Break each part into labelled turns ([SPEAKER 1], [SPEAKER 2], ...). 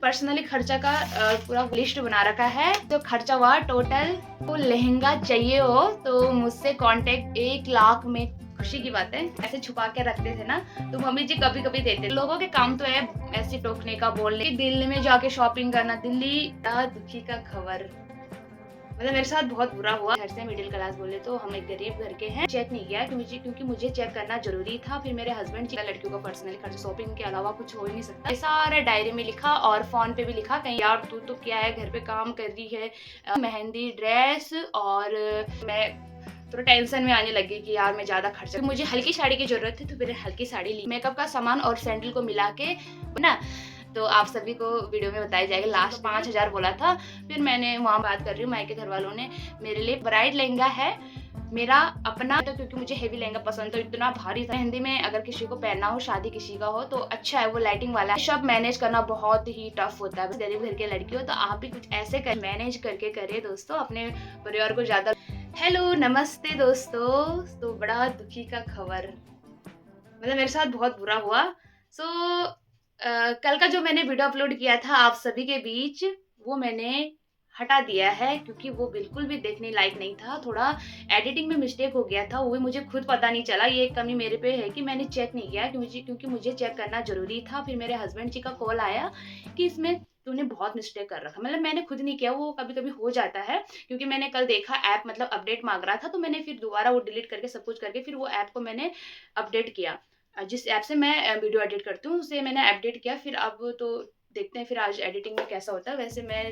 [SPEAKER 1] Personally खर्चा का पूरा लिस्ट बना रखा है। तो खर्चा हुआ टोटल, तो लहंगा चाहिए हो तो मुझसे कांटेक्ट। 1 लाख में खुशी की बात है। ऐसे छुपा के रखते थे ना, तो मम्मी जी कभी कभी देते। लोगों के काम तो है ऐसे टोकने का, बोलने। दिल्ली में जाके शॉपिंग करना, दिल्ली का दुखी का खबर। मतलब मेरे साथ बहुत बुरा हुआ। घर से मिडिल क्लास बोले तो हम एक गरीब घर के हैं। चेक नहीं किया क्योंकि मुझे चेक करना जरूरी था। फिर मेरे हस्बैंड जी, लड़कियों का पर्सनली खर्च शॉपिंग के अलावा कुछ हो ही नहीं सकता। सारा डायरी में लिखा और फोन पे भी लिखा, कहीं यार तू तो क्या है, घर पे काम कर रही है, मेहंदी, ड्रेस। और मैं थोड़ा टेंशन में आने लगी कि यार मैं ज्यादा खर्चा, मुझे हल्की साड़ी की जरूरत थी तो मैंने हल्की साड़ी ली। मेकअप का सामान और सैंडल को मिला के ना, तो आप सभी को वीडियो में बताया जाएगा। लास्ट 5,000 बोला था। फिर मैंने वहाँ बात कर रही हूँ, मायके घर वालों ने मेरे लिए ब्राइड लहंगा है मेरा अपना, तो क्योंकि मुझे हेवी लहंगा पसंद, तो इतना भारी था। हिंदी में अगर किसी को पहनना हो, शादी किसी का हो तो अच्छा है, वो लाइटिंग वाला है। सब मैनेज करना बहुत ही टफ होता है। गरीब घर के लड़की हो तो आप भी कुछ ऐसे कर मैनेज करके करिए दोस्तों, अपने परिवार को ज्यादा। हेलो नमस्ते दोस्तों। तो बड़ा दुखी का खबर, मतलब मेरे साथ बहुत बुरा हुआ। सो कल का जो मैंने वीडियो अपलोड किया था आप सभी के बीच, वो मैंने हटा दिया है क्योंकि वो बिल्कुल भी देखने लायक नहीं था। थोड़ा एडिटिंग में मिस्टेक हो गया था, वो भी मुझे खुद पता नहीं चला। ये एक कमी मेरे पे है कि मैंने चेक नहीं किया क्योंकि मुझे चेक करना जरूरी था। फिर मेरे हस्बैंड जी का कॉल आया कि इसमें तूने बहुत मिस्टेक कर रखा। मतलब मैंने खुद नहीं किया, वो कभी कभी हो जाता है। क्योंकि मैंने कल देखा ऐप मतलब अपडेट मांग रहा था, तो मैंने फिर दोबारा वो डिलीट करके सब कुछ करके फिर वो ऐप को मैंने अपडेट किया। जिस ऐप से मैं वीडियो एडिट करती हूँ उसे मैंने अपडेट किया। फिर अब तो देखते हैं फिर आज एडिटिंग में कैसा होता है, वैसे मैं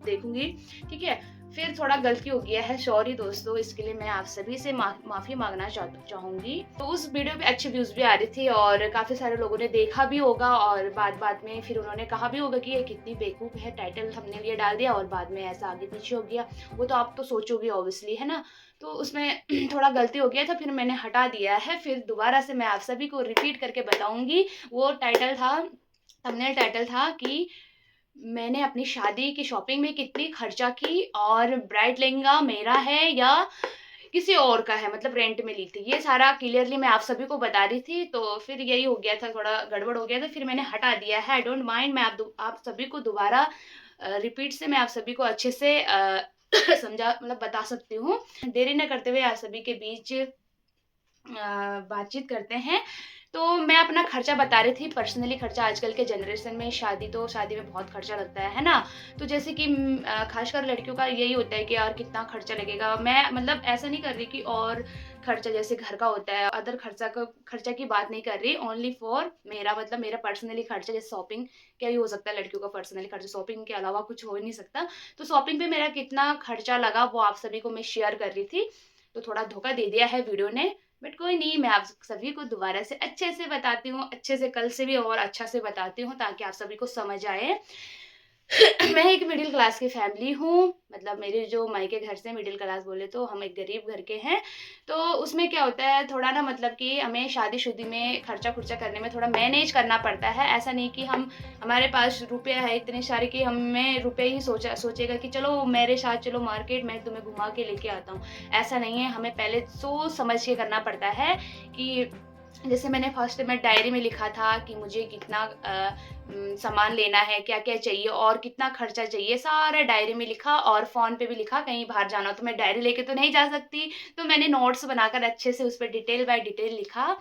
[SPEAKER 1] देखूंगी। ठीक है, फिर थोड़ा गलती हो गया है, सॉरी दोस्तों। इसके लिए मैं आप सभी से माफी मांगना चाहूंगी। तो उस वीडियो पे अच्छे व्यूज भी आ रहे थे और काफी सारे लोगों ने देखा भी होगा, और बाद में फिर उन्होंने कहा भी होगा कि ये कितनी बेवकूफ है, टाइटल हमने ये डाल दिया और बाद में ऐसा आगे पीछे हो गया। वो तो आप तो सोचोगे ऑब्वियसली, है ना। तो उसमें थोड़ा गलती हो गया था, फिर मैंने हटा दिया है। फिर दोबारा से मैं आप सभी को रिपीट करके बताऊंगी। वो टाइटल था, थंबनेल टाइटल था कि मैंने अपनी शादी की शॉपिंग में कितनी खर्चा की, और ब्राइड लहंगा मेरा है या किसी और का है, मतलब रेंट में ली थी। ये सारा क्लियरली मैं आप सभी को बता रही थी। तो फिर यही हो गया था, थोड़ा गड़बड़ हो गया था, फिर मैंने हटा दिया है। आई डोंट माइंड, मैं आप सभी को दोबारा रिपीट से मैं आप सभी को अच्छे से समझा, मतलब बता सकती हूँ। देरी न करते हुए आप सभी के बीच बातचीत करते हैं। तो मैं अपना खर्चा बता रही थी, पर्सनली खर्चा। आजकल के जनरेशन में शादी में बहुत खर्चा लगता है ना। तो जैसे कि खासकर लड़कियों का यही होता है कि यार कितना खर्चा लगेगा। मैं मतलब ऐसा नहीं कर रही कि और खर्चा जैसे घर का होता है, अदर खर्चा की बात नहीं कर रही। ओनली फॉर मेरा, मतलब मेरा पर्सनली खर्चा, जैसे शॉपिंग क्या ही हो सकता है, लड़कियों का पर्सनली खर्चा शॉपिंग के अलावा कुछ हो ही नहीं सकता। तो शॉपिंग पे मेरा कितना खर्चा लगा वो आप सभी को मैं शेयर कर रही थी। तो थोड़ा धोखा दे दिया है वीडियो ने, बट कोई नहीं, मैं आप सभी को दोबारा से अच्छे से बताती हूँ, अच्छे से कल से भी और अच्छा से बताती हूँ ताकि आप सभी को समझ आए। मैं एक मिडिल क्लास की फैमिली हूँ, मतलब मेरे जो मायके घर से मिडिल क्लास बोले तो हम एक गरीब घर के हैं। तो उसमें क्या होता है थोड़ा ना, मतलब कि हमें शादीशुदी में खर्चा खुर्चा करने में थोड़ा मैनेज करना पड़ता है। ऐसा नहीं कि हमारे पास रुपये है इतने सारे कि हमें रुपये ही सोचेगा कि चलो मेरे साथ चलो मार्केट, मैं तुम्हें घुमा के लेके आता हूँ। ऐसा नहीं है, हमें पहले सोच समझ के करना पड़ता है। कि जैसे मैंने फर्स्ट में डायरी में लिखा था कि मुझे कितना सामान लेना है, क्या क्या चाहिए और कितना खर्चा चाहिए, सारा डायरी में लिखा और फोन पे भी लिखा। कहीं बाहर जाना हो तो मैं डायरी लेके तो नहीं जा सकती, तो मैंने नोट्स बनाकर अच्छे से उस पर डिटेल बाय डिटेल लिखा।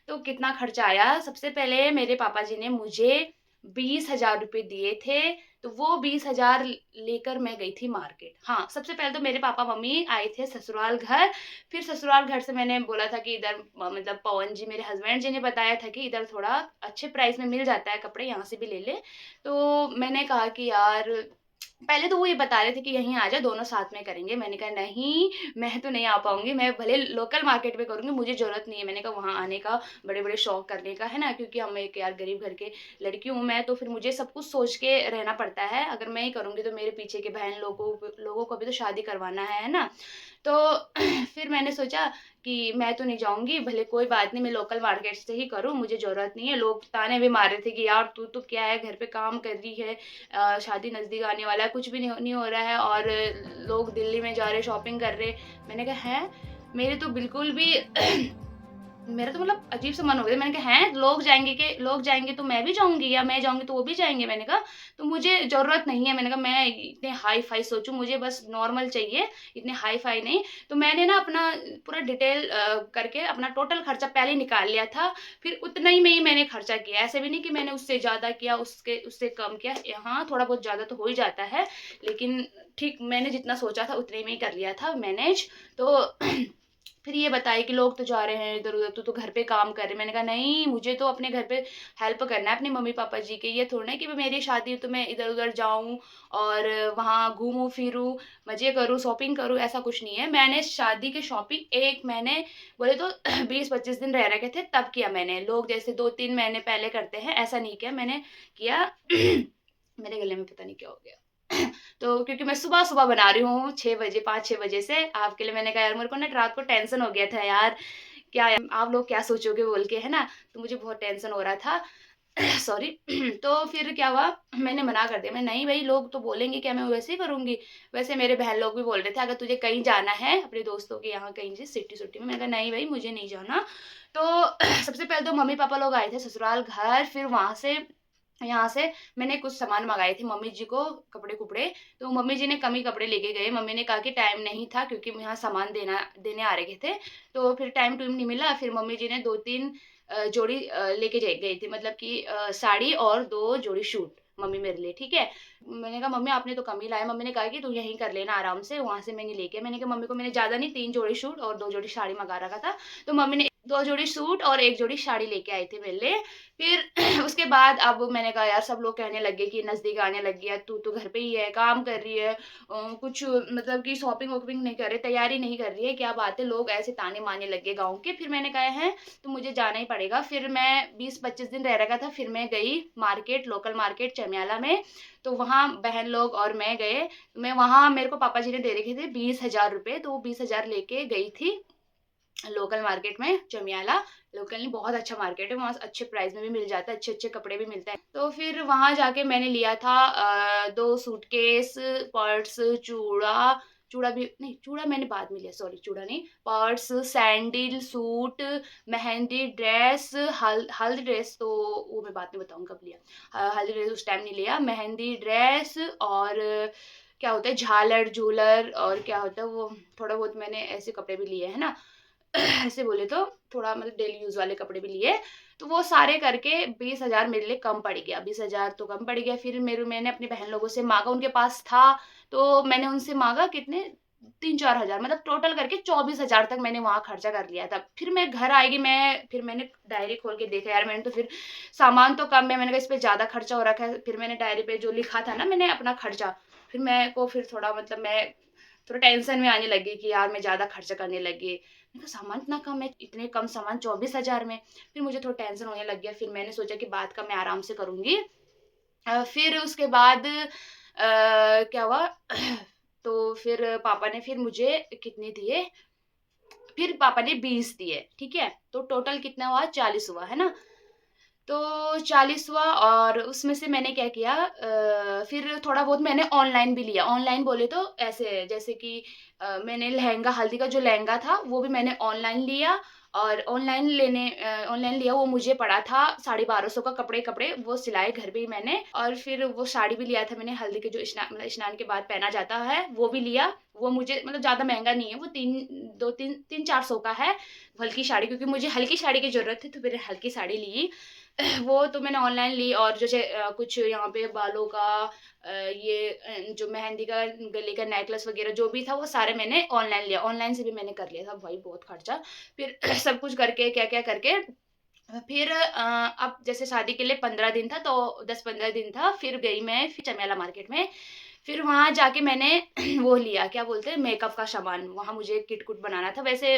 [SPEAKER 1] तो कितना खर्चा आया, सबसे पहले मेरे पापा जी ने मुझे 20,000 रुपये दिए थे। तो वो 20,000 लेकर मैं गई थी मार्केट। हाँ, सबसे पहले तो मेरे पापा मम्मी आए थे ससुराल घर। फिर ससुराल घर से मैंने बोला था कि इधर मतलब पवन जी, मेरे हस्बैंड जी ने बताया था कि इधर थोड़ा अच्छे प्राइस में मिल जाता है कपड़े, यहाँ से भी ले ले। तो मैंने कहा कि यार, पहले तो वो ये बता रहे थे कि यहीं आ जा, दोनों साथ में करेंगे। मैंने कहा नहीं, मैं तो नहीं आ पाऊंगी, मैं भले लोकल मार्केट में करूंगी, मुझे जरूरत नहीं है। मैंने कहा वहां आने का, बड़े बड़े शौक करने का, है ना, क्योंकि हम एक यार गरीब घर के लड़की हूँ मैं, तो फिर मुझे सब कुछ सोच के रहना पड़ता है। अगर मैं ही करूंगी तो मेरे पीछे के बहन लोगों को भी तो शादी करवाना है ना। तो फिर मैंने सोचा कि मैं तो नहीं जाऊंगी, भले कोई बात नहीं, मैं लोकल मार्केट से ही करूँ, मुझे जरूरत नहीं है। लोग ताने भी मार रहे थे कि यार तू तो क्या है, घर पे काम कर रही है, शादी नजदीक आने वाला है, कुछ भी नहीं हो रहा है, और लोग दिल्ली में जा रहे, शॉपिंग कर रहे। मैंने कहा है, मेरे तो बिल्कुल भी मेरा तो मतलब अजीब सा मन हो गया। मैंने कहा हैं लोग जाएँगे तो मैं भी जाऊँगी, या मैं जाऊँगी तो वो भी जाएँगे? मैंने कहा तो मुझे ज़रूरत नहीं है। मैंने कहा मैं इतने हाई-फाई सोचूँ, मुझे बस नॉर्मल चाहिए, इतने हाई-फाई नहीं। तो मैंने ना अपना पूरा डिटेल करके अपना टोटल खर्चा पहले ही निकाल लिया था। फिर उतना ही में ही मैंने खर्चा किया। ऐसे भी नहीं कि मैंने उससे ज़्यादा किया, उससे कम किया। हाँ, थोड़ा बहुत ज़्यादा तो हो ही जाता है, लेकिन ठीक मैंने जितना सोचा था उतने में ही कर लिया था मैनेज। तो फिर ये बताए कि लोग तो जा रहे हैं इधर-उधर, तू तो घर पे काम कर रही है। मैंने कहा नहीं, मुझे तो अपने घर पे हेल्प करना है अपने मम्मी-पापा जी के। ये थोड़ी ना है कि मेरी शादी है तो मैं इधर-उधर जाऊँ और वहाँ घूमूँ फिरूँ, मज़े करूँ, शॉपिंग करूँ, ऐसा कुछ नहीं है। मैंने शादी की शॉपिंग 1 महीने बोले तो 20-25 दिन रह के थे तब किया मैंने। लोग जैसे 2-3 महीने पहले करते हैं, ऐसा नहीं किया, मैंने किया। मेरे गले में पता नहीं क्या हो गया। तो क्योंकि मैं सुबह-सुबह बना रही हूँ 6 बजे, 5-6 बजे से आपके लिए। मैंने कहा यार मेरे को ना रात को टेंशन हो गया था यार, क्या आप लोग क्या सोचोगे बोल के, है ना? तो मुझे बहुत टेंशन हो रहा था। सॉरी। तो फिर क्या हुआ, मैंने मना कर दिया। मैं नहीं भई, लोग तो बोलेंगे क्या, मैं वैसे ही करूँगी। वैसे मेरे बहन लोग भी बोल रहे थे अगर तुझे कहीं जाना है अपने दोस्तों के यहाँ कहीं से सिटी-सुटी में, मैंने कहा नहीं भई मुझे नहीं जाना। तो सबसे पहले तो मम्मी-पापा लोग आए थे ससुराल घर, फिर वहाँ से यहाँ से मैंने कुछ सामान मँगाए थे मम्मी जी को, कपड़े-कुपड़े। तो मम्मी जी ने कम ही कपड़े लेके गए। मम्मी ने कहा कि टाइम नहीं था क्योंकि यहाँ सामान देने आ रखे थे। तो फिर टाइम-टूइम नहीं मिला। फिर मम्मी जी ने 2-3 जोड़ी लेके गई थी, मतलब कि साड़ी और 2 जोड़ी सूट मम्मी मेरे लिए, ठीक है। मैंने कहा मम्मी आपने तो कम ही लाया। मम्मी ने कहा कि तू यहीं कर लेना आराम से, वहाँ से मैं नहीं लेके। मैंने कहा मम्मी को मैंने ज़्यादा नहीं, 3 जोड़ी सूट और 2 जोड़ी साड़ी मँगा रखा था। तो मम्मी ने 2 जोड़ी सूट और 1 जोड़ी साड़ी लेके आई थी मेरे लिए। फिर उसके बाद अब मैंने कहा यार सब लोग कहने लगे कि नज़दीक आने लगी है, तू तो घर पे ही है, काम कर रही है, कुछ मतलब कि शॉपिंग-वॉपिंग नहीं कर रही, तैयारी नहीं कर रही है, क्या बात है? लोग ऐसे ताने मारने लगे गाँव के। फिर मैंने कहा हैं तो मुझे जाना ही पड़ेगा। फिर मैं 20-25 दिन रह रखा था, फिर मैं गई मार्केट, लोकल मार्केट चमियाला में। तो वहाँ बहन लोग और मैं गए। मैं वहाँ मेरे को पापा जी ने दे रखे थे 20,000 रुपए, तो वो 20,000 लेके गई थी लोकल मार्केट में चमियाला। लोकल नहीं, बहुत अच्छा मार्केट है, वहाँ अच्छे प्राइस में भी मिल जाता है, अच्छे-अच्छे कपड़े भी मिलते हैं। तो फिर वहाँ जाके मैंने लिया था 2 सूटकेस, पर्स, चूड़ा, चूड़ा भी नहीं, चूड़ा मैंने बाद में लिया, सॉरी चूड़ा नहीं, purse, sandal, suit, mehndi dress, हल्दी ड्रेस तो वो मैं बाद में बताऊँगी कब लिया। हल्दी ड्रेस उस टाइम नहीं लिया, मेहंदी ड्रेस और क्या होता है झालर, झूलर और क्या होता है वो, थोड़ा बहुत मैंने ऐसे कपड़े भी लिए, है ना? ऐसे बोले तो थोड़ा मतलब डेली यूज़ वाले कपड़े भी लिए। तो वो सारे करके 20,000 मेरे लिए कम पड़ गया, 20,000 तो कम पड़ गया। फिर मैंने अपनी बहन लोगों से माँगा, उनके पास था, तो मैंने उनसे माँगा कितने 3-4 हज़ार, मतलब टोटल करके 24,000 तक मैंने वहाँ खर्चा कर लिया था। फिर मैं घर आएगी, फिर मैंने डायरी खोल के देखा, यार मैंने तो फिर सामान तो कम है, मैंने कहा इस पे ज़्यादा खर्चा हो रखा है। फिर मैंने डायरी पे जो लिखा था ना मैंने अपना खर्चा, फिर मेरे को फिर थोड़ा मतलब मैं थोड़ा टेंशन में आने लगी कि यार मैं ज़्यादा खर्चा करने लगी। मैंने कहा सामान इतना कम है, इतने कम सामान 24,000 में। फिर मुझे थोड़ा टेंशन होने लग गया, फिर मैंने सोचा कि बाद का मैं आराम से करूँगी। फिर उसके बाद क्या हुआ तो फिर पापा ने फिर मुझे कितने दिए, फिर पापा ने 20 दिए, ठीक है? तो टोटल कितना हुआ 40 हुआ, है ना? तो 40 हुआ और उसमें से मैंने क्या किया, फिर थोड़ा बहुत मैंने ऑनलाइन भी लिया। ऑनलाइन बोले तो ऐसे जैसे कि मैंने लहंगा, हल्दी का जो लहंगा था वो भी मैंने ऑनलाइन लिया। और ऑनलाइन लिया, वो मुझे पड़ा था 1250 का, कपड़े वो सिलाए घर पे ही मैंने। और फिर वो साड़ी भी लिया था मैंने, हल्दी के जो मतलब स्नान के बाद पहना जाता है वो भी लिया। वो मुझे मतलब ज़्यादा महँगा नहीं है, वो 3-400 का है, हल्की साड़ी, क्योंकि मुझे हल्की साड़ी की ज़रूरत थी तो मैंने हल्की साड़ी ली। वो तो मैंने ऑनलाइन ली। और जैसे कुछ यहाँ पे बालों का ये जो मेहंदी का, गले का नेकलेस वगैरह जो भी था वो सारे मैंने ऑनलाइन लिया। ऑनलाइन से भी मैंने कर लिया था भाई बहुत खर्चा। फिर सब कुछ करके क्या-क्या करके फिर अब जैसे शादी के लिए 15 दिन था, तो 10-15 दिन था, फिर गई मैं फिर चमियाला मार्केट में। फिर वहाँ जाके मैंने वो लिया, क्या बोलते हैं, मेकअप का सामान। वहाँ मुझे किट-कुट बनाना था। वैसे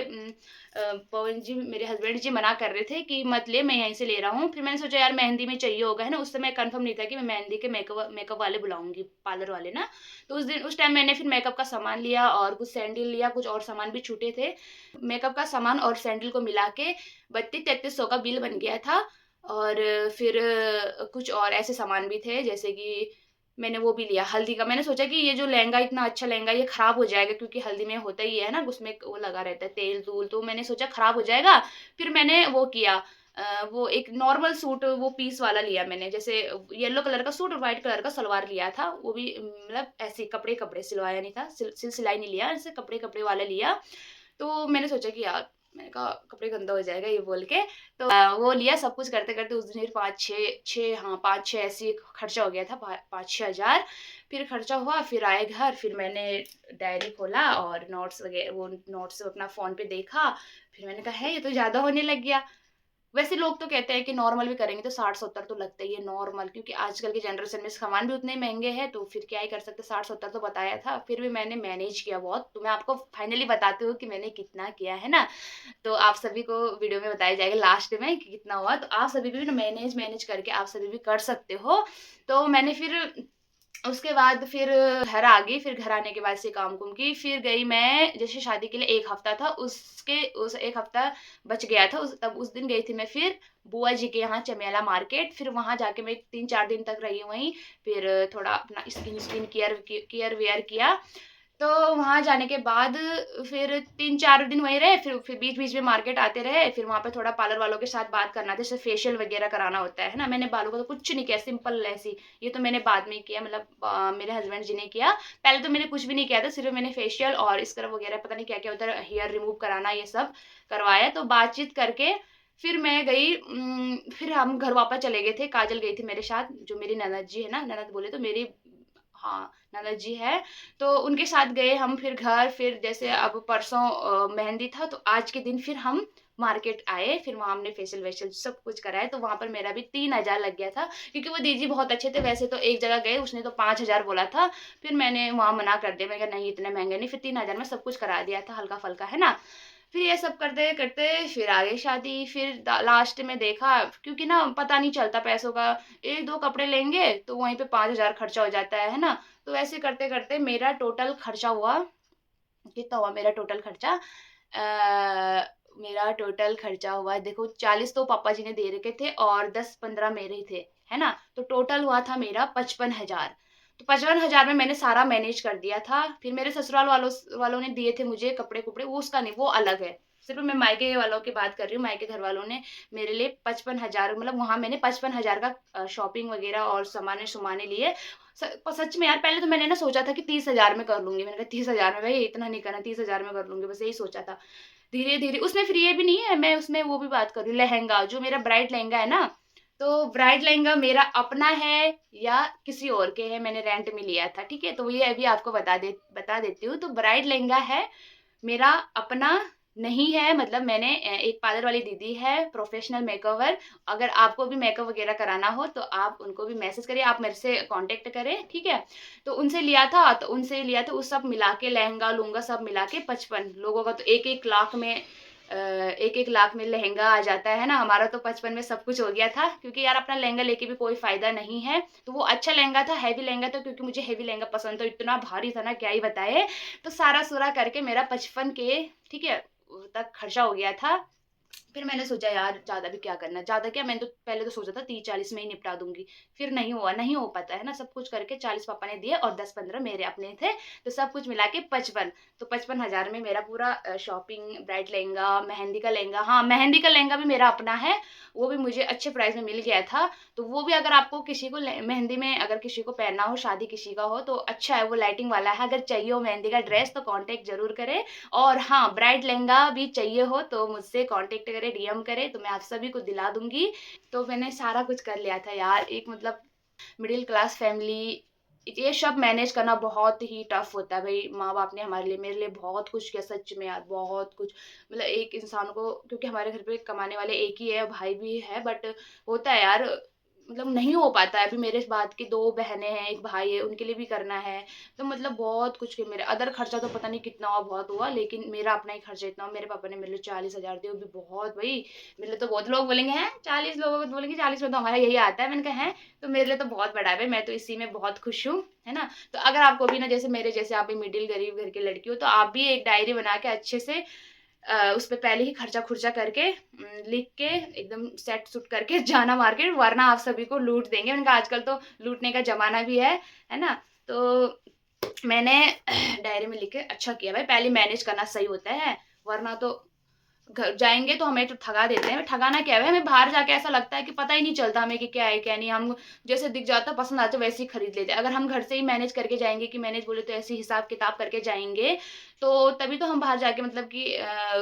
[SPEAKER 1] पवन जी, मेरे हस्बैंड जी मना कर रहे थे कि मत ले, मैं यहीं से ले रहा हूँ। फिर मैंने सोचा यार मेहंदी में चाहिए होगा, है ना? उस समय कन्फर्म नहीं था कि मैं मेहंदी के मेकअप वाले बुलाऊँगी, पार्लर वाले ना। तो उस टाइम मैंने फिर मेकअप का सामान लिया और कुछ सैंडल लिया, कुछ और सामान भी छूटे थे। मेकअप का सामान और सैंडल को मिला के 3200-3300 का बिल बन गया था। और फिर कुछ और ऐसे सामान भी थे जैसे कि मैंने वो भी लिया हल्दी का। मैंने सोचा कि ये जो लहंगा इतना अच्छा लहंगा ये खराब हो जाएगा, क्योंकि हल्दी में होता ही है ना, उसमें वो लगा रहता है तेल तूल, तो मैंने सोचा खराब हो जाएगा। फिर मैंने वो किया, वो एक नॉर्मल सूट वो पीस वाला लिया मैंने, जैसे येलो कलर का सूट और व्हाइट कलर का सलवार लिया था, वो भी मतलब ऐसे कपड़े कपड़े सिलवाया नहीं था, सिलाई नहीं लिया, ऐसे कपड़े कपड़े वाला लिया। तो मैंने सोचा कि यार, मैंने कहा कपड़े गंदा हो जाएगा ये बोल के, तो वो लिया। सब कुछ करते करते उस दिन फिर पाँच छः ऐसे ही खर्चा हो गया था, 5-6 हज़ार। फिर खर्चा हुआ, फिर आए घर, फिर मैंने डायरी खोला और नोट्स वगैरह, वो नोट्स अपना फ़ोन पे देखा। फिर मैंने कहा है ये तो ज़्यादा होने लग गया। वैसे लोग तो कहते हैं कि नॉर्मल भी करेंगे तो 60-70 तो लगता ही है नॉर्मल, क्योंकि आजकल की जनरेशन में सामान भी उतने महंगे हैं, तो फिर क्या ही कर सकते, 60-70 तो बताया था। फिर भी मैंने मैनेज किया बहुत, तो मैं आपको फाइनली बताती हूँ कि मैंने कितना किया है ना। तो आप सभी को वीडियो में बताया जाएगा लास्ट में कि कितना हुआ, तो आप सभी भी ना मैनेज मैनेज करके आप सभी भी कर सकते हो। तो मैंने फिर उसके बाद फिर घर आ गई। फिर घर आने के बाद से काम कुम की, फिर गई मैं, जैसे शादी के लिए 1 हफ्ता था, उसके उस 1 हफ्ता बच गया था, तब उस दिन गई थी मैं फिर बुआ जी के यहाँ चमेला मार्केट। फिर वहां जाके मैं 3-4 दिन तक रही वहीं। फिर थोड़ा अपना स्किन स्किन केयर वेयर किया। तो वहाँ जाने के बाद फिर 3-4 दिन वहीं रहे, फिर बीच बीच में मार्केट आते रहे। फिर वहाँ पे थोड़ा पार्लर वालों के साथ बात करना था, जैसे फेशियल वगैरह कराना होता है ना। मैंने बालों का तो कुछ नहीं किया, सिंपल ऐसी, ये तो मैंने बाद में किया, मतलब मेरे हस्बैंड जी ने किया। पहले तो मैंने कुछ भी नहीं किया था, सिर्फ मैंने फेशियल और स्क्रब वगैरह पता नहीं क्या क्या होता है, हेयर रिमूव कराना, ये सब करवाया। तो बातचीत करके फिर मैं गई, फिर हम घर वापस चले गए थे। काजल गई थी मेरे साथ, जो मेरी ननद जी है ना, ननद बोले तो मेरी, हाँ ननद जी है, तो उनके साथ गए हम फिर घर। फिर जैसे अब परसों मेहंदी था, तो आज के दिन फिर हम मार्केट आए। फिर वहां हमने फेशियल वेशियल सब कुछ कराया, तो वहां पर मेरा भी 3 हज़ार लग गया था, क्योंकि वो दीदी बहुत अच्छे थे। वैसे तो एक जगह गए, उसने तो 5 हज़ार बोला था, फिर मैंने वहां मना कर दिया, मैंने कहा नहीं इतने महंगे नहीं। फिर 3 हज़ार में सब कुछ करा दिया था, हल्का फल्का है ना। फिर ये सब करते करते फिर आ गई शादी। फिर लास्ट में देखा, क्योंकि ना पता नहीं चलता पैसों का, 1-2 कपड़े लेंगे तो वहीं पे 5 हज़ार खर्चा हो जाता है ना। तो ऐसे करते करते मेरा टोटल खर्चा हुआ, कितना हुआ मेरा टोटल खर्चा, मेरा टोटल खर्चा हुआ देखो, 40 तो पापा जी ने दे रखे थे और 10-15 मेरे ही थे, है ना। तो टोटल हुआ था मेरा 55 हज़ार। तो 55 हज़ार में मैंने सारा मैनेज कर दिया था। फिर मेरे ससुराल वालों वालों ने दिए थे मुझे कपड़े कुपड़े, वो उसका नहीं, वो अलग है। सिर्फ मैं मायके वालों की बात कर रही हूँ, मायके घर वालों ने मेरे लिए 55 हज़ार, मतलब वहां मैंने 55 हज़ार का शॉपिंग वगैरह और सामाने सुमाने लिए। सच में यार, पहले तो मैंने ना सोचा था कि 30 हज़ार में कर लूंगी। मैंने कहा 30 हज़ार में भाई इतना नहीं करना, 30 हज़ार में कर लूंगी, बस यही सोचा था। धीरे धीरे उसमें फिर ये भी नहीं है, मैं उसमें वो भी बात कर रही हूँ, लहंगा जो मेरा ब्राइड लहंगा है ना, तो ब्राइड लहंगा मेरा अपना है या किसी और के है, मैंने रेंट में लिया था, ठीक है। तो ये अभी आपको बता देती हूँ। तो ब्राइड लहंगा है मेरा अपना नहीं है, मतलब मैंने एक पार्लर वाली दीदी है, प्रोफेशनल मेकओवर। अगर आपको भी मेकअप वगैरह कराना हो तो आप उनको भी मैसेज करिए, आप मेरे से कांटेक्ट करें, ठीक है। तो उनसे लिया था, तो उनसे लिया था, उस सब मिला के लहंगा लूंगा सब मिला के 55 लोगों का, तो 1-1 लाख में 1-1 लाख में लहंगा आ जाता है ना। हमारा तो 55 में सब कुछ हो गया था, क्योंकि यार अपना लहंगा लेके भी कोई फायदा नहीं है। तो वो अच्छा लहंगा था, हैवी लहंगा था, क्योंकि मुझे हैवी लहंगा पसंद था, इतना भारी था ना क्या ही बताए। तो सारा सुरा करके मेरा 55 के, ठीक है, तक खर्चा हो गया था। फिर मैंने सोचा यार ज्यादा भी क्या करना, ज्यादा क्या, मैंने तो पहले तो सोचा था 30-40 में ही निपटा दूंगी। फिर नहीं हुआ, नहीं हो पाता है ना। सब कुछ करके 40 पापा ने दिए और 10-15 मेरे अपने थे, तो सब कुछ मिला के 55। तो 55 हज़ार में मेरा पूरा शॉपिंग, ब्राइड लहंगा, मेहंदी का लहंगा, हाँ मेहंदी का लहंगा भी मेरा अपना है, वो भी मुझे अच्छे प्राइस में मिल गया था। तो वो भी अगर आपको किसी को मेहंदी में अगर किसी को पहनना हो, शादी किसी का हो, तो अच्छा है, वो लाइटिंग वाला है। अगर चाहिए हो मेहंदी का ड्रेस तो कांटेक्ट जरूर करें। और हाँ, ब्राइड लहंगा भी चाहिए हो तो मुझसे कांटेक्ट करें, डीएम करें, तो मैं आप सभी को दिला दूंगी। तो मैंने सारा कुछ कर लिया था यार, एक मतलब मिडिल क्लास फैमिली, ये सब मैनेज करना बहुत ही टफ होता है भाई। माँ बाप ने हमारे लिए, मेरे लिए बहुत कुछ किया, सच में यार बहुत कुछ। मतलब एक इंसान को, क्योंकि हमारे घर पे कमाने वाले एक ही है, भाई भी है, बट होता है यार, मतलब नहीं हो पाता है। अभी मेरे बाद की 2 बहनें हैं, एक भाई है, उनके लिए भी करना है। तो मतलब बहुत कुछ के, मेरे अदर खर्चा तो पता नहीं कितना हुआ, बहुत हुआ, लेकिन मेरा अपना ही खर्चा इतना हुआ। मेरे पापा ने मेरे लिए 40 हज़ार दिए, वो भी बहुत भाई। मेरे लिए तो बहुत, लोग बोलेंगे हैं 40 लोगों को बोलेंगे 40 में तो हमारा यही आता है, मैंने कहा है, तो मेरे लिए तो बहुत बड़ा है भाई, मैं तो इसी में बहुत खुश हूँ, है ना। तो अगर आपको भी ना, जैसे मेरे जैसे आप भी मिडिल गरीब घर की लड़की हो, तो आप भी एक डायरी बना के अच्छे से उस पे पहले ही खर्चा खुर्चा करके लिख के एकदम सेट सुट करके जाना मार्केट, वरना आप सभी को लूट देंगे। उनका आजकल तो लूटने का जमाना भी है ना। तो मैंने डायरी में लिख के अच्छा किया भाई, पहले मैनेज करना सही होता है, वरना तो घर जाएंगे तो हमें तो ठगा देते हैं। ठगाना क्या है, हमें बाहर जाके ऐसा लगता है कि पता ही नहीं चलता हमें कि क्या है क्या नहीं, हम जैसे दिख जाता पसंद आता वैसे ही खरीद लेते हैं। अगर हम घर से ही मैनेज करके जाएंगे, कि मैनेज बोले तो ऐसे हिसाब किताब करके जाएंगे, तो तभी तो हम बाहर जाके मतलब कि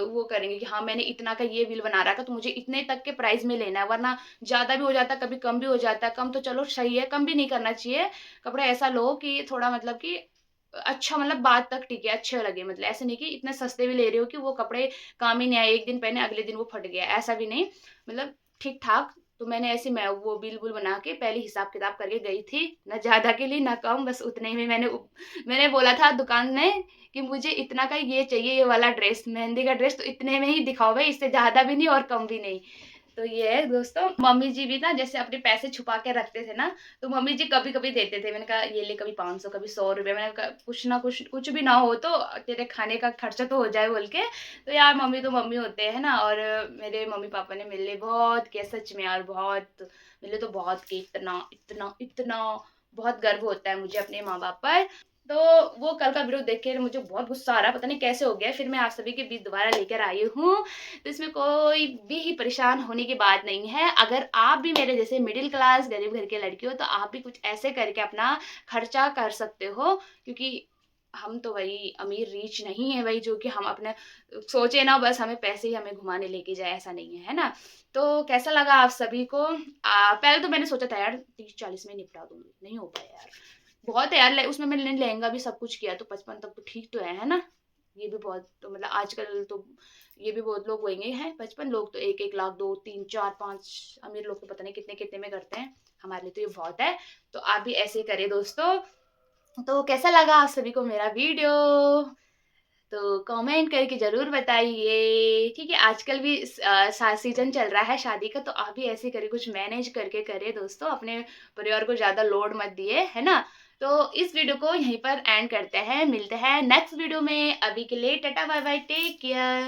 [SPEAKER 1] वो करेंगे कि हाँ मैंने इतना का ये बिल बना रखा तो मुझे इतने तक के प्राइस में लेना है, वरना ज्यादा भी हो जाता है, कभी कम भी हो जाता है। कम तो चलो सही है, कम भी नहीं करना चाहिए। कपड़ा ऐसा लो कि थोड़ा मतलब कि अच्छा, मतलब बाद तक टिके, अच्छे लगे, मतलब ऐसे नहीं कि इतने सस्ते भी ले रहे हो कि वो कपड़े काम ही नहीं आए, एक दिन पहने अगले दिन वो फट गया, ऐसा भी नहीं, मतलब ठीक ठाक। तो मैंने ऐसे मैं वो बिल बुल बना के पहले हिसाब किताब करके गई थी, ना ज्यादा के लिए ना कम, बस उतने ही में मैंने बोला था दुकान में कि मुझे इतना का ये चाहिए, ये वाला ड्रेस, मेहंदी का ड्रेस, तो इतने में ही दिखाओ भाई, इससे ज्यादा भी नहीं और कम भी नहीं। तो ये है दोस्तों, मम्मी जी भी ना जैसे अपने पैसे छुपा के रखते थे ना, तो मम्मी जी कभी कभी देते थे। मैंने कहा ये ले, कभी 500 कभी 100 रुपये, मैंने कहा कुछ ना कुछ, कुछ भी ना हो तो तेरे खाने का खर्चा तो हो जाए बोल के। तो यार मम्मी तो मम्मी होते हैं ना। और मेरे मम्मी पापा ने मेरे लिए बहुत किया, सच में यार, बहुत मेरे लिए तो बहुत किया, इतना इतना इतना, बहुत गर्व होता है मुझे अपने माँ बाप पर। तो वो कल का वीडियो देख के मुझे बहुत गुस्सा आ रहा है, पता नहीं कैसे हो गया, फिर मैं आप सभी के बीच दोबारा लेकर आई हूँ। तो इसमें कोई भी परेशान होने की बात नहीं है। अगर आप भी मेरे जैसे मिडिल क्लास गरीब घर के लड़की हो, तो आप भी कुछ ऐसे करके अपना खर्चा कर सकते हो, क्योंकि हम तो वही अमीर रीच नहीं है वही, जो कि हम अपने सोचे ना बस हमें पैसे ही हमें घुमाने लेके जाए, ऐसा नहीं है ना। तो कैसा लगा आप सभी को? पहले तो मैंने सोचा था यार 30-40 में निपटा दूंगी, नहीं हो पाया यार, बहुत है यार। उसमें मैंने लहंगा भी सब कुछ किया, तो 55 तक तो ठीक तो है ना। ये भी बहुत, तो मतलब आजकल तो ये भी बहुत लोग वही हैं, 55 लोग तो 1-1 लाख, 2-3-4-5, अमीर लोग तो पता नहीं कितने कितने में करते हैं। हमारे लिए तो ये बहुत है। तो आप भी ऐसे ही करें दोस्तों। तो कैसा लगा आप सभी को मेरा वीडियो? तो कमेंट करके जरूर बताइए। ठीक है, आजकल भी सीजन चल रहा है शादी का, तो आप भी ऐसे करें, कुछ मैनेज करके करें दोस्तों, अपने परिवार को ज्यादा लोड मत दिए, है ना। तो इस वीडियो को यहीं पर एंड करते हैं, मिलते हैं नेक्स्ट वीडियो में। अभी के लिए tata bye bye, take care.